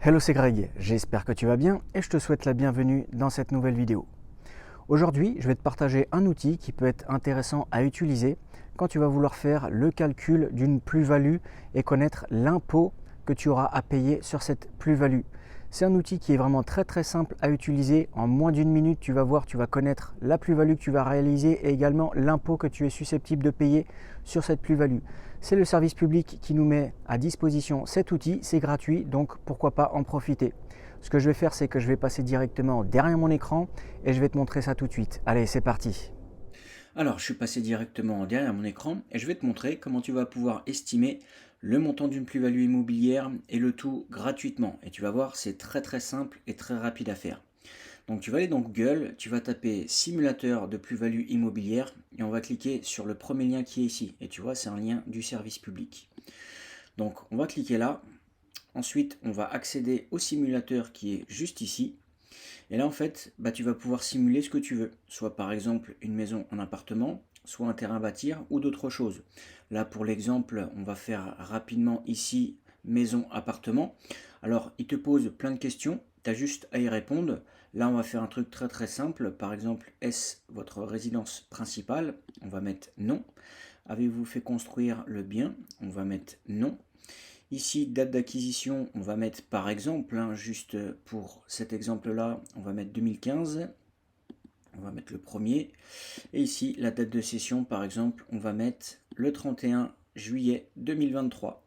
Hello, c'est Greg, j'espère que tu vas bien et je te souhaite la bienvenue dans cette nouvelle vidéo. Aujourd'hui, je vais te partager un outil qui peut être intéressant à utiliser quand tu vas vouloir faire le calcul d'une plus-value et connaître l'impôt que tu auras à payer sur cette plus-value. C'est un outil qui est vraiment très simple à utiliser. En moins d'une minute, tu vas voir, tu vas connaître la plus-value que tu vas réaliser et également l'impôt que tu es susceptible de payer sur cette plus-value. C'est le service public qui nous met à disposition cet outil, c'est gratuit, donc pourquoi pas en profiter. Ce que je vais faire, c'est que je vais passer directement derrière mon écran et je vais te montrer ça tout de suite. Allez, c'est parti. Alors, je suis passé directement derrière mon écran et je vais te montrer comment tu vas pouvoir estimer le montant d'une plus-value immobilière et le tout gratuitement. Et tu vas voir, c'est très simple et très rapide à faire. Donc tu vas aller dans Google, tu vas taper simulateur de plus-value immobilière et on va cliquer sur le premier lien qui est ici. Et tu vois, c'est un lien du service public. Donc on va cliquer là. Ensuite, on va accéder au simulateur qui est juste ici. Et là, en fait, tu vas pouvoir simuler ce que tu veux. Soit par exemple une maison en appartement, soit un terrain à bâtir ou d'autres choses. Là, pour l'exemple, on va faire rapidement ici maison-appartement. Alors, il te pose plein de questions. Tu as juste à y répondre. Là, on va faire un truc très simple. Par exemple, est-ce votre résidence principale? On va mettre non. Avez-vous fait construire le bien? On va mettre non. Ici, date d'acquisition, on va mettre par exemple, juste pour cet exemple-là, on va mettre 2015. On va mettre le premier. Et ici, la date de cession, par exemple, on va mettre le 31 juillet 2023.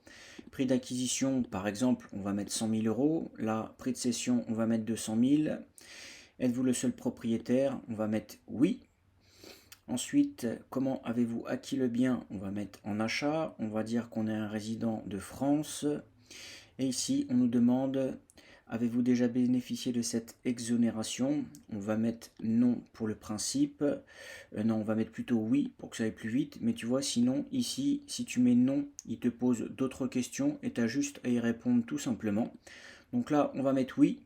Prix d'acquisition, par exemple, on va mettre 100 000 euros. Là, prix de cession, on va mettre 200 000. Êtes-vous le seul propriétaire? On va mettre oui. Ensuite, comment avez-vous acquis le bien? On va mettre en achat. On va dire qu'on est un résident de France. Et ici, on nous demande, avez-vous déjà bénéficié de cette exonération? On va mettre non pour le principe. Non, on va mettre plutôt oui pour que ça aille plus vite. Mais tu vois, sinon, ici, si tu mets non, il te pose d'autres questions et tu as juste à y répondre tout simplement. Donc là, on va mettre oui.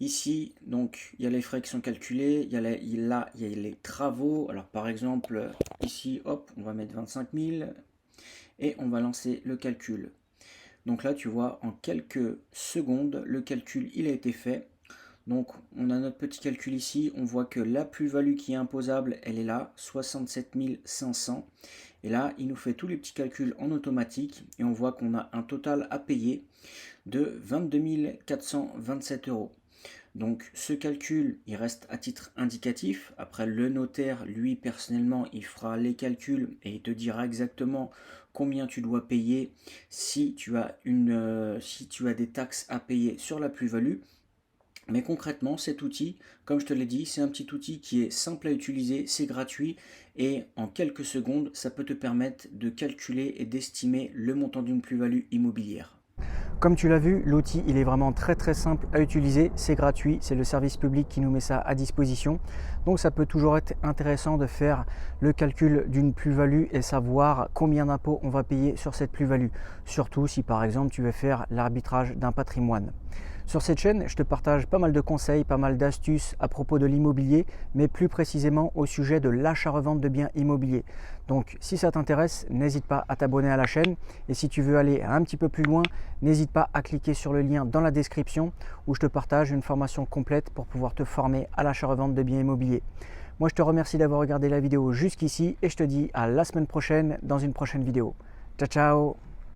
Ici, donc, il y a les frais qui sont calculés, il y a les travaux. Alors, par exemple, ici, hop, on va mettre 25 000 et on va lancer le calcul. Donc là, tu vois, en quelques secondes, le calcul, il a été fait. Donc, on a notre petit calcul ici. On voit que la plus-value qui est imposable, elle est là, 67 500. Et là, il nous fait tous les petits calculs en automatique. Et on voit qu'on a un total à payer de 22 427 euros. Donc ce calcul, il reste à titre indicatif. Après, le notaire, lui, personnellement, il fera les calculs et il te dira exactement combien tu dois payer si tu as des taxes à payer sur la plus-value. Mais concrètement, cet outil, comme je te l'ai dit, c'est un petit outil qui est simple à utiliser, c'est gratuit et en quelques secondes, ça peut te permettre de calculer et d'estimer le montant d'une plus-value immobilière. Comme tu l'as vu, l'outil il est vraiment très simple à utiliser, c'est gratuit, c'est le service public qui nous met ça à disposition. Donc ça peut toujours être intéressant de faire le calcul d'une plus-value et savoir combien d'impôts on va payer sur cette plus-value. Surtout si par exemple tu veux faire l'arbitrage d'un patrimoine. Sur cette chaîne, je te partage pas mal de conseils, pas mal d'astuces à propos de l'immobilier, mais plus précisément au sujet de l'achat-revente de biens immobiliers. Donc si ça t'intéresse, n'hésite pas à t'abonner à la chaîne. Et si tu veux aller un petit peu plus loin, n'hésite pas à cliquer sur le lien dans la description où je te partage une formation complète pour pouvoir te former à l'achat-revente de biens immobiliers. Moi, je te remercie d'avoir regardé la vidéo jusqu'ici et je te dis à la semaine prochaine dans une prochaine vidéo. Ciao, ciao!